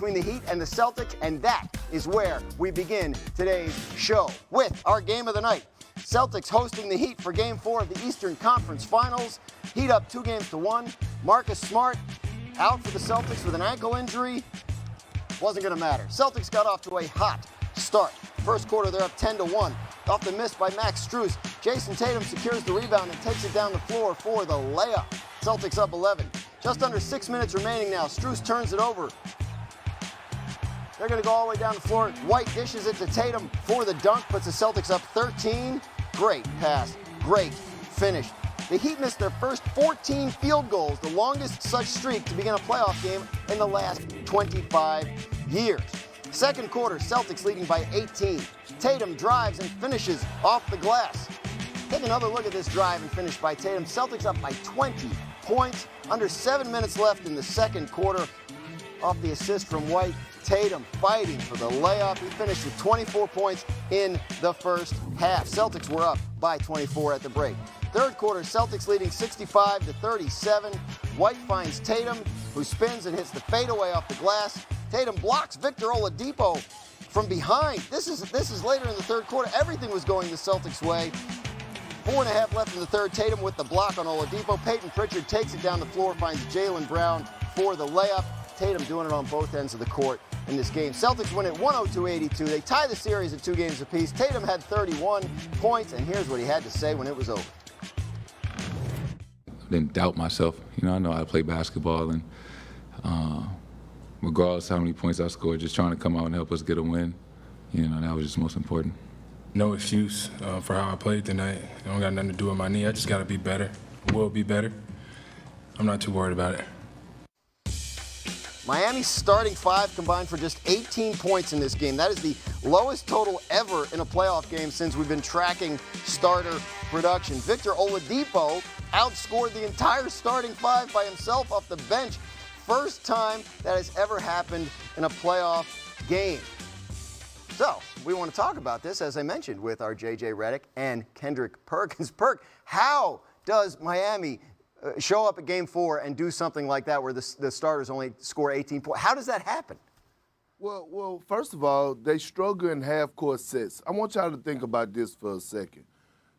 between the Heat and the Celtics, and that is where we begin today's show with our game of the night. Celtics hosting the Heat for Game 4 of the Eastern Conference Finals. Heat up 2-1. Marcus Smart out for the Celtics with an ankle injury. Wasn't going to matter. Celtics got off to a hot start. First quarter, they're up 10-1. Off the miss by Max Strus. Jason Tatum secures the rebound and takes it down the floor for the layup. Celtics up 11. Just under 6 minutes remaining now. Strus turns it over. They're going to go all the way down the floor. White dishes it to Tatum for the dunk, puts the Celtics up 13. Great pass. Great finish. The Heat missed their first 14 field goals, the longest such streak to begin a playoff game in the last 25 years. Second quarter, Celtics leading by 18. Tatum drives and finishes off the glass. Take another look at this drive and finish by Tatum. Celtics up by 20 points. Under 7 minutes left in the second quarter. Off the assist from White, Tatum fighting for the layup. He finished with 24 points in the first half. Celtics were up by 24 at the break. Third quarter, Celtics leading 65-37. White finds Tatum, who spins and hits the fadeaway off the glass. Tatum blocks Victor Oladipo from behind. This is later in the third quarter. Everything was going the Celtics' way. 4.5 left in the third. Tatum with the block on Oladipo. Peyton Pritchard takes it down the floor, finds Jaylen Brown for the layup. Tatum doing it on both ends of the court in this game. Celtics win it 102-82. They tie the series at 2 games apiece. Tatum had 31 points, and here's what he had to say when it was over. I didn't doubt myself. I know how to play basketball, and regardless of how many points I scored, just trying to come out and help us get a win, that was just most important. No excuse for how I played tonight. It don't got nothing to do with my knee. I just got to be better. Will be better. I'm not too worried about it. Miami's starting 5 combined for just 18 points in this game. That is the lowest total ever in a playoff game since we've been tracking starter production. Victor Oladipo outscored the entire starting 5 by himself off the bench. First time that has ever happened in a playoff game. So, we want to talk about this, as I mentioned, with our JJ Redick and Kendrick Perkins. Perk, how does Miami show up at Game 4 and do something like that where the starters only score 18 points? How does that happen? Well, first of all, they struggle in half-court sets. I want y'all to think about this for a second.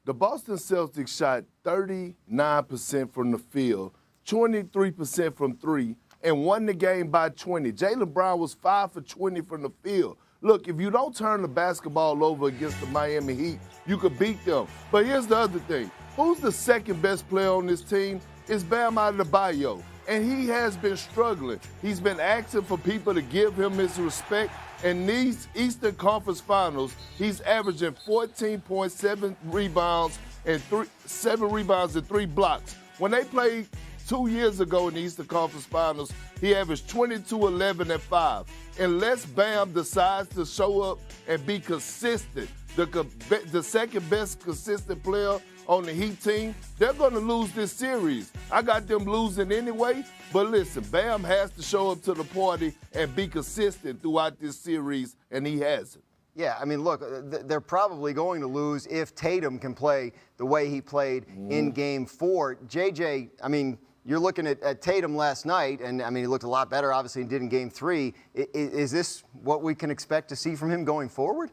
The Boston Celtics shot 39% from the field, 23% from 3, and won the game by 20. Jaylen Brown was 5 for 20 from the field. Look, if you don't turn the basketball over against the Miami Heat, you could beat them. But here's the other thing. Who's the second best player on this team? It's Bam Adebayo. And he has been struggling. He's been asking for people to give him his respect. In these Eastern Conference Finals, he's averaging 14.7 rebounds and 7 rebounds and 3 blocks. When they played 2 years ago in the Eastern Conference Finals, he averaged 22, 11, and 5. Unless Bam decides to show up and be consistent, the second best consistent player on the Heat team, they're going to lose this series. I got them losing anyway, but listen, Bam has to show up to the party and be consistent throughout this series, and he hasn't. Yeah, I mean, look, they're probably going to lose if Tatum can play the way he played in Game 4. JJ, I mean, you're looking at Tatum last night, and, I mean, he looked a lot better, obviously, and did in Game 3. Is this what we can expect to see from him going forward?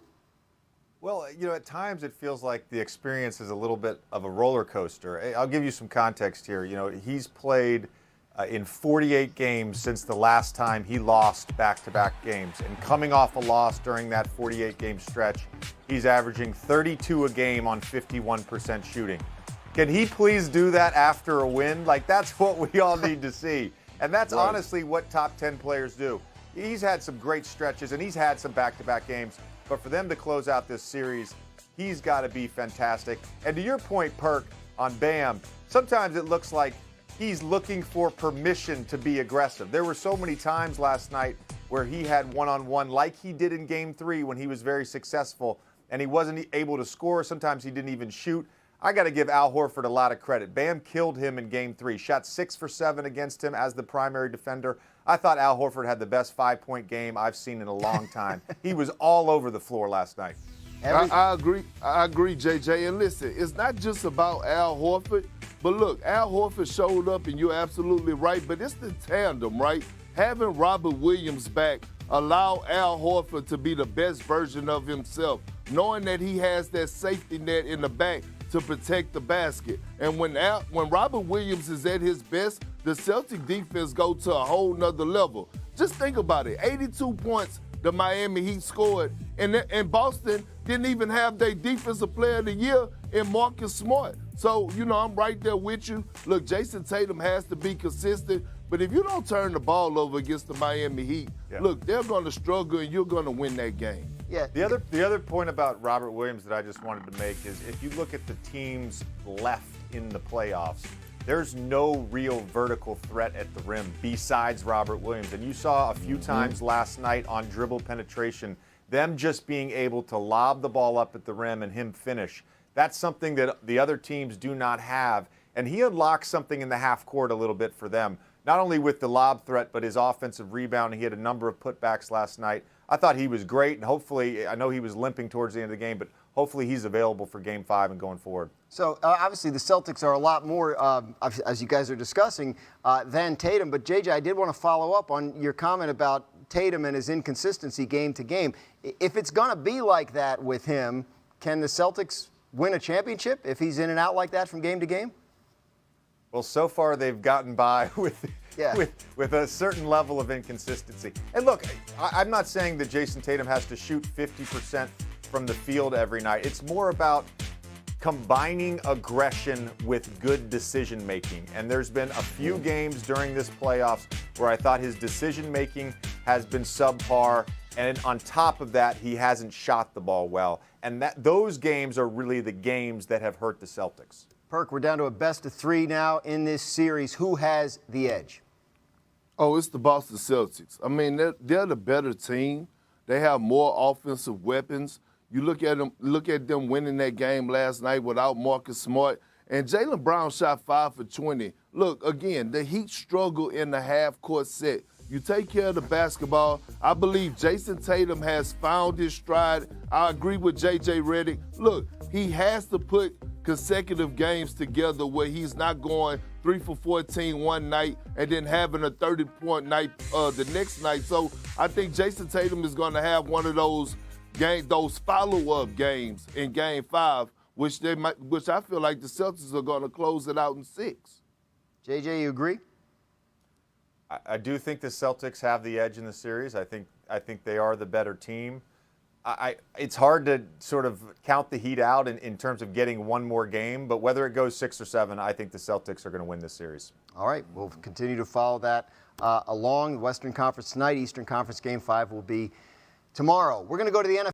Well, at times it feels like the experience is a little bit of a roller coaster. I'll give you some context here. He's played in 48 games since the last time he lost back-to-back games. And coming off a loss during that 48-game stretch, he's averaging 32 a game on 51% shooting. Can he please do that after a win? That's what we all need to see. And that's honestly what top 10 players do. He's had some great stretches, and he's had some back-to-back games. But for them to close out this series, he's got to be fantastic. And to your point, Perk, on Bam, sometimes it looks like he's looking for permission to be aggressive. There were so many times last night where he had one-on-one like he did in Game 3 when he was very successful, and he wasn't able to score. Sometimes he didn't even shoot. I got to give Al Horford a lot of credit. Bam killed him in Game 3, shot 6 for 7 against him as the primary defender. I thought Al Horford had the best 5-point game I've seen in a long time. He was all over the floor last night. I agree, JJ. And listen, it's not just about Al Horford, but look, Al Horford showed up, and you're absolutely right, but it's the tandem, right? Having Robert Williams back allow Al Horford to be the best version of himself, knowing that he has that safety net in the back to protect the basket. And when Robert Williams is at his best, the Celtic defense go to a whole nother level. Just think about it. 82 points the Miami Heat scored, and Boston didn't even have their defensive player of the year in Marcus Smart. So, I'm right there with you. Look, Jason Tatum has to be consistent, but if you don't turn the ball over against the Miami Heat, look, they're going to struggle and you're going to win that game. Yeah. The other point about Robert Williams that I just wanted to make is if you look at the teams left in the playoffs, there's no real vertical threat at the rim besides Robert Williams. And you saw a few times last night on dribble penetration, them just being able to lob the ball up at the rim and him finish. That's something that the other teams do not have. And he unlocked something in the half court a little bit for them, not only with the lob threat, but his offensive rebound. He had a number of putbacks last night. I thought he was great, and hopefully, I know he was limping towards the end of the game, but hopefully he's available for Game 5 and going forward. So, obviously, the Celtics are a lot more, as you guys are discussing, than Tatum. But, JJ, I did want to follow up on your comment about Tatum and his inconsistency game to game. If it's going to be like that with him, can the Celtics win a championship if he's in and out like that from game to game? Well, so far they've gotten by with a certain level of inconsistency. And look, I'm not saying that Jason Tatum has to shoot 50% from the field every night. It's more about combining aggression with good decision making. And there's been a few games during this playoffs where I thought his decision making has been subpar. And on top of that, he hasn't shot the ball well. And those games are really the games that have hurt the Celtics. Perk, we're down to a best-of-3 now in this series. Who has the edge? Oh, it's the Boston Celtics. I mean, they're the better team. They have more offensive weapons. You look at them winning that game last night without Marcus Smart. And Jaylen Brown shot 5 for 20. Look, again, the Heat struggle in the half-court set. You take care of the basketball. I believe Jason Tatum has found his stride. I agree with JJ Redick. Look, he has to put consecutive games together where he's not going 3 for 14 one night and then having a 30-point night the next night. So I think Jason Tatum is going to have one of those follow-up games in Game 5, which I feel like the Celtics are going to close it out in 6. JJ, you agree? I do think the Celtics have the edge in the series. I think they are the better team. It's hard to sort of count the Heat out in terms of getting one more game, but whether it goes 6 or 7, I think the Celtics are going to win this series. All right, we'll continue to follow that along. The Western Conference tonight, Eastern Conference Game 5 will be tomorrow. We're going to go to the NFL.